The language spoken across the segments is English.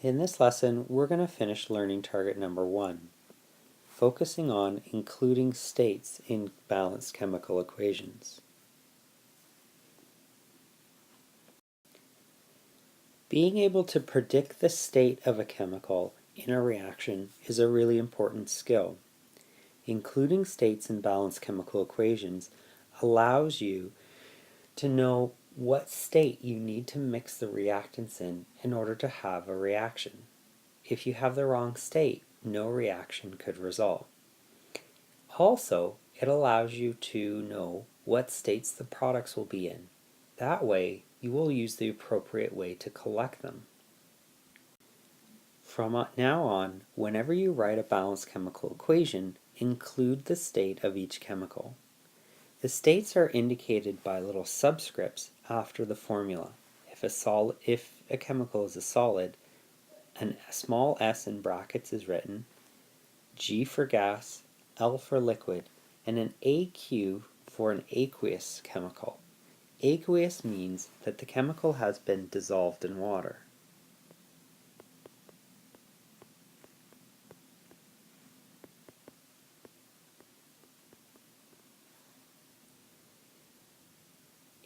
In this lesson, we're going to finish learning target number 1, focusing on including states in balanced chemical equations. Being able to predict the state of a chemical in a reaction is a really important skill. Including states in balanced chemical equations allows you to know what state you need to mix the reactants in order to have a reaction. If you have the wrong state, no reaction could result. Also, it allows you to know what states the products will be in. That way, you will use the appropriate way to collect them. From now on, whenever you write a balanced chemical equation, include the state of each chemical. The states are indicated by little subscripts after the formula. If a chemical is a solid, a small s in brackets is written, G for gas, L for liquid, and an AQ for an aqueous chemical. Aqueous means that the chemical has been dissolved in water.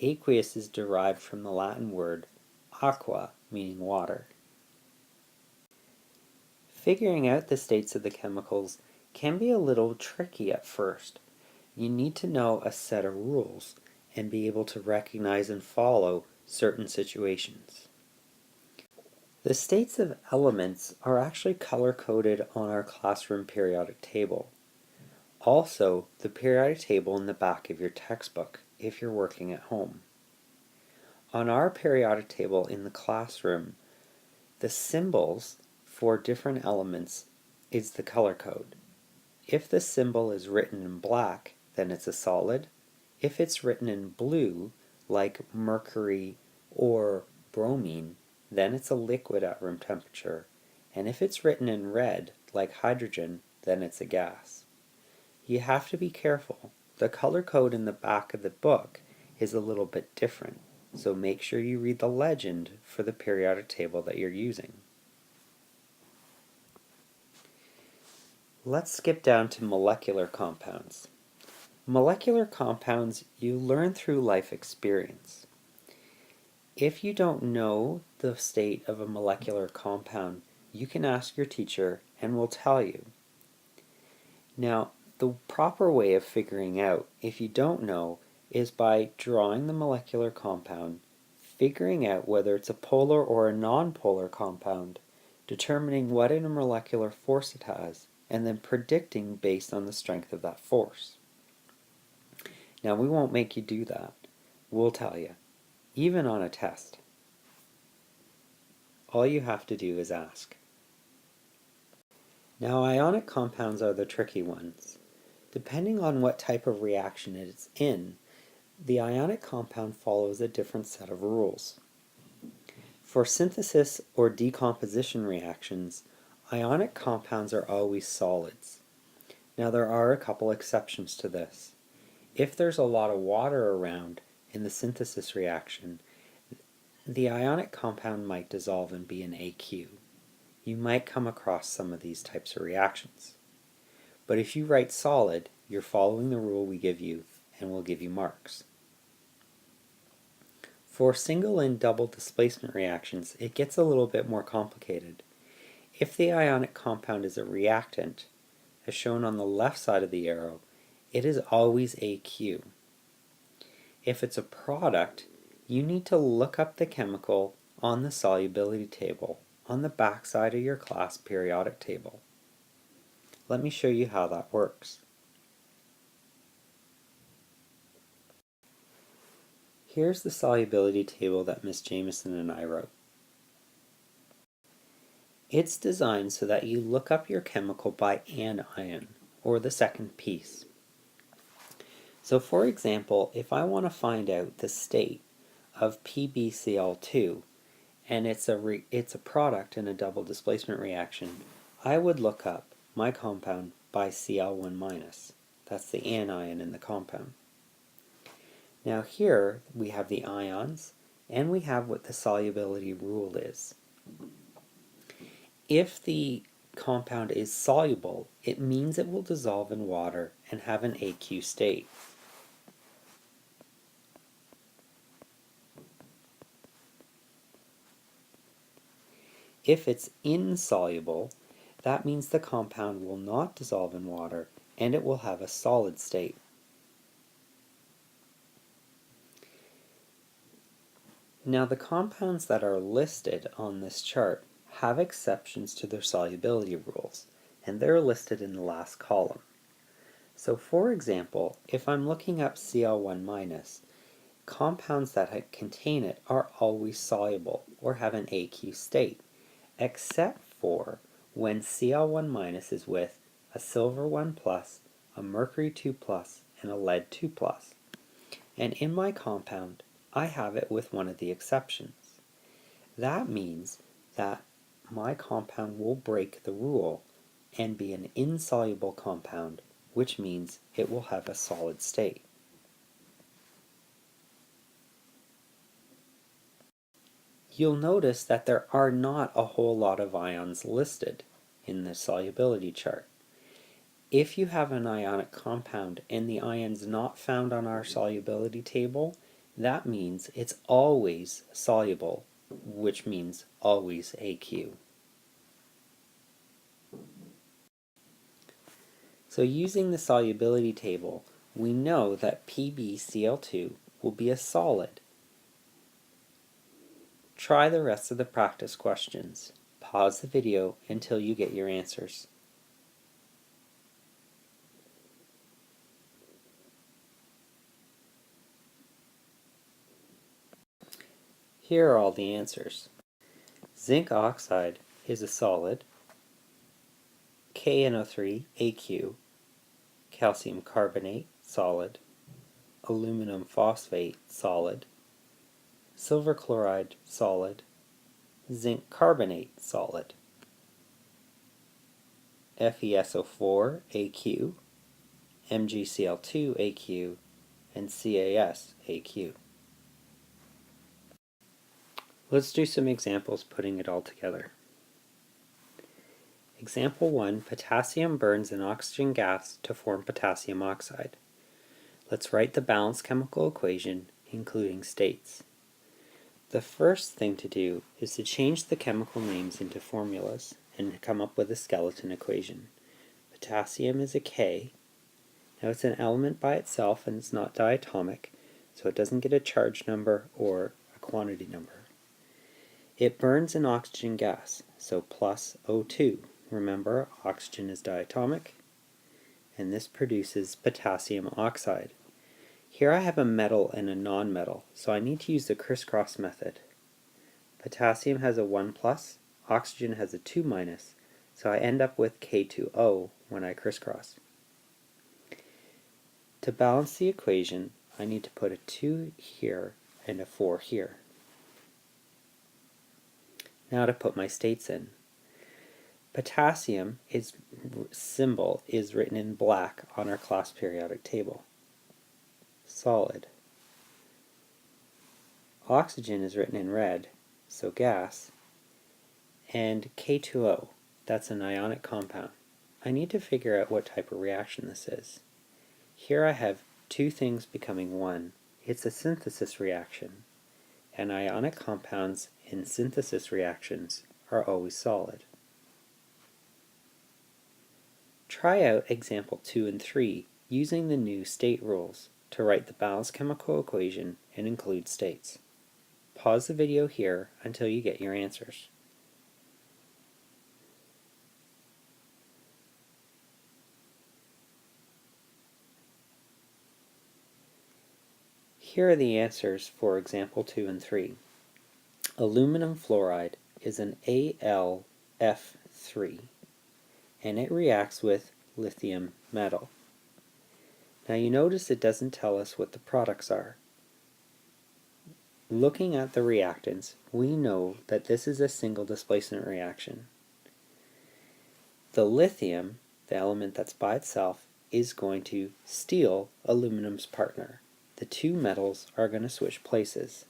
Aqueous is derived from the Latin word aqua, meaning water. Figuring out the states of the chemicals can be a little tricky at first. You need to know a set of rules and be able to recognize and follow certain situations. The states of elements are actually color-coded on our classroom periodic table. Also, the periodic table in the back of your textbook if you're working at home. On our periodic table in the classroom, the symbols for different elements is the color code. If the symbol is written in black, then it's a solid. If it's written in blue, like mercury or bromine, then it's a liquid at room temperature. And if it's written in red, like hydrogen, then it's a gas. You have to be careful. The color code in the back of the book is a little bit different, so make sure you read the legend for the periodic table that you're using. Let's skip down to molecular compounds. Molecular compounds you learn through life experience. If you don't know the state of a molecular compound, you can ask your teacher and we'll tell you. Now, the proper way of figuring out if you don't know is by drawing the molecular compound, figuring out whether it's a polar or a non-polar compound, determining what intermolecular force it has, and then predicting based on the strength of that force. Now, we won't make you do that. We'll tell you, even on a test. All you have to do is ask. Now, ionic compounds are the tricky ones. Depending on what type of reaction it's in, the ionic compound follows a different set of rules. For synthesis or decomposition reactions, ionic compounds are always solids. Now, there are a couple exceptions to this. If there's a lot of water around in the synthesis reaction, the ionic compound might dissolve and be an AQ. You might come across some of these types of reactions. But if you write solid, you're following the rule we give you and we'll give you marks. For single and double displacement reactions, it gets a little bit more complicated. If the ionic compound is a reactant, as shown on the left side of the arrow, it is always AQ. If it's a product, you need to look up the chemical on the solubility table on the back side of your class periodic table. Let me show you how that works. Here's the solubility table that Miss Jameson and I wrote. It's designed so that you look up your chemical by anion, or the second piece. So for example, if I want to find out the state of PbCl2, and it's a product in a double displacement reaction, I would look up my compound by Cl1-. That's the anion in the compound. Now here we have the ions, and we have what the solubility rule is. If the compound is soluble, it means it will dissolve in water and have an aqueous state. If it's insoluble, that means the compound will not dissolve in water and it will have a solid state. Now the compounds that are listed on this chart have exceptions to their solubility rules, and they're listed in the last column. So for example, if I'm looking up Cl1-, compounds that contain it are always soluble or have an aqueous state, except for when Cl1- is with a silver 1+, a mercury 2+, and a lead 2+. And in my compound, I have it with one of the exceptions. That means that my compound will break the rule and be an insoluble compound, which means it will have a solid state. You'll notice that there are not a whole lot of ions listed in the solubility chart. If you have an ionic compound and the ion's not found on our solubility table, that means it's always soluble, which means always aqueous. So using the solubility table, we know that PbCl2 will be a solid. Try the rest of the practice questions. Pause the video until you get your answers. Here are all the answers. Zinc oxide is a solid. KNO3 aqueous. Calcium carbonate solid. Aluminum phosphate solid. Silver chloride solid. Zinc carbonate solid. FeSO4 aqueous. MgCl2 aqueous. And CaS aqueous. Let's do some examples putting it all together. Example 1, potassium burns in oxygen gas to form potassium oxide. Let's write the balanced chemical equation, including states. The first thing to do is to change the chemical names into formulas and come up with a skeleton equation. Potassium is a K. Now it's an element by itself and it's not diatomic, so it doesn't get a charge number or a quantity number. It burns in oxygen gas, so plus O2. Remember, oxygen is diatomic, and this produces potassium oxide. Here I have a metal and a nonmetal, so I need to use the crisscross method. Potassium has a 1+, oxygen has a 2-, so I end up with K2O when I crisscross. To balance the equation, I need to put a 2 here and a 4 here. Now to put my states in. Potassium symbol is written in black on our class periodic table. Solid. Oxygen is written in red, so gas. And K2O, that's an ionic compound. I need to figure out what type of reaction this is. Here I have two things becoming one. It's a synthesis reaction, and ionic compounds in synthesis reactions are always solid. Try out example 2 and 3 using the new state rules to write the balanced chemical equation and include states. Pause the video here until you get your answers. Here are the answers for example 2 and 3. Aluminum fluoride is an AlF3, and it reacts with lithium metal. Now you notice it doesn't tell us what the products are. Looking at the reactants, we know that this is a single displacement reaction. The lithium, the element that's by itself, is going to steal aluminum's partner. The two metals are going to switch places.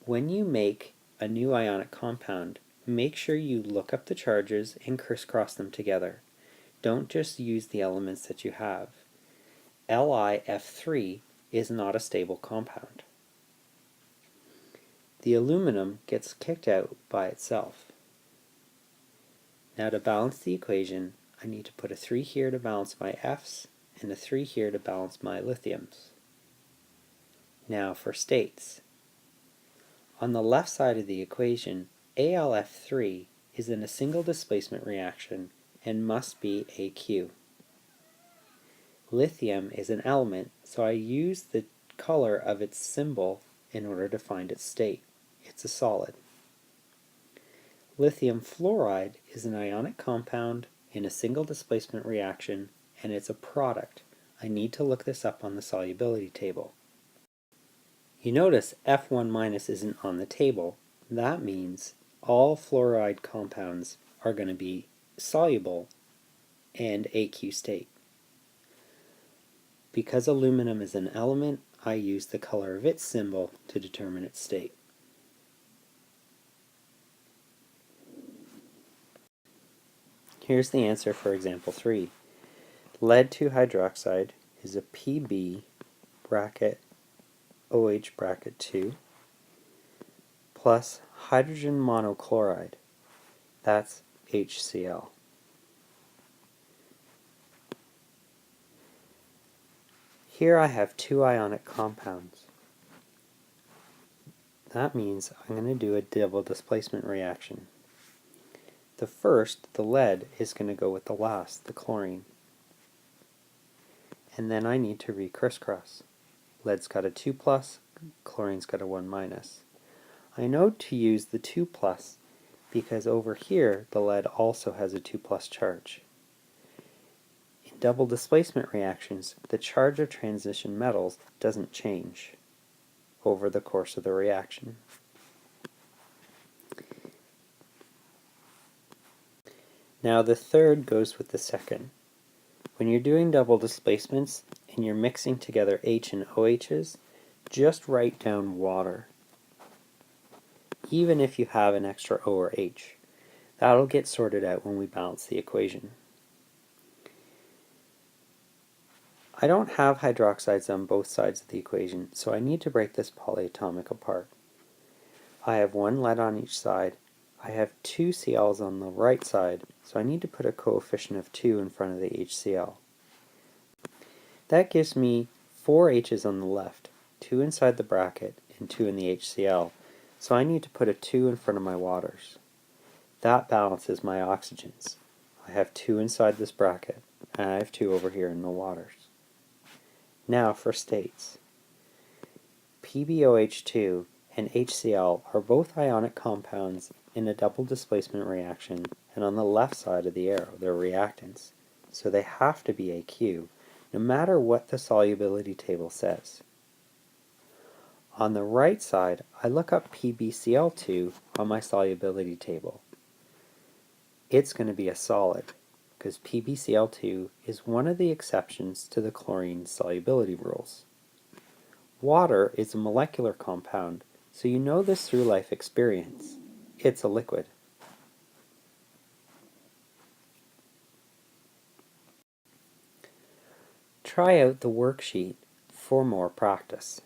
When you make a new ionic compound, make sure you look up the charges and crisscross them together. Don't just use the elements that you have. LiF3 is not a stable compound. The aluminum gets kicked out by itself. Now to balance the equation, I need to put a 3 here to balance my F's and a 3 here to balance my lithiums. Now for states. On the left side of the equation, AlF3 is in a single displacement reaction and must be AQ. Lithium is an element, so I use the color of its symbol in order to find its state. It's a solid. Lithium fluoride is an ionic compound in a single displacement reaction, and it's a product. I need to look this up on the solubility table. You notice F1- isn't on the table. That means all fluoride compounds are going to be soluble and AQ state. Because aluminum is an element, I use the color of its symbol to determine its state. Here's the answer for example 3. Lead 2 hydroxide is a Pb bracket OH bracket 2 plus hydrogen monochloride, that's HCl. Here I have 2 ionic compounds. That means I'm going to do a double displacement reaction. The first, the lead, is going to go with the last, the chlorine. And then I need to re-crisscross. Lead's got a 2 plus, chlorine's got a 1 minus. I know to use the 2 plus because over here the lead also has a 2 plus charge. In double displacement reactions, the charge of transition metals doesn't change over the course of the reaction. Now the third goes with the second. When you're doing double displacements and you're mixing together H and OHs, just write down water, even if you have an extra O or H. That'll get sorted out when we balance the equation. I don't have hydroxides on both sides of the equation, so I need to break this polyatomic apart. I have 1 lead on each side. I have 2 Cl's on the right side, so I need to put a coefficient of 2 in front of the HCl. That gives me 4 H's on the left, 2 inside the bracket and 2 in the HCl, so I need to put a 2 in front of my waters. That balances my oxygens. I have 2 inside this bracket, and I have 2 over here in the waters. Now for states. PbOH2 and HCl are both ionic compounds in a double displacement reaction, and on the left side of the arrow they're reactants, so they have to be AQ, no matter what the solubility table says. On the right side, I look up PbCl2 on my solubility table. It's going to be a solid, because PbCl2 is one of the exceptions to the chlorine solubility rules. Water is a molecular compound, so you know this through life experience. It's a liquid. Try out the worksheet for more practice.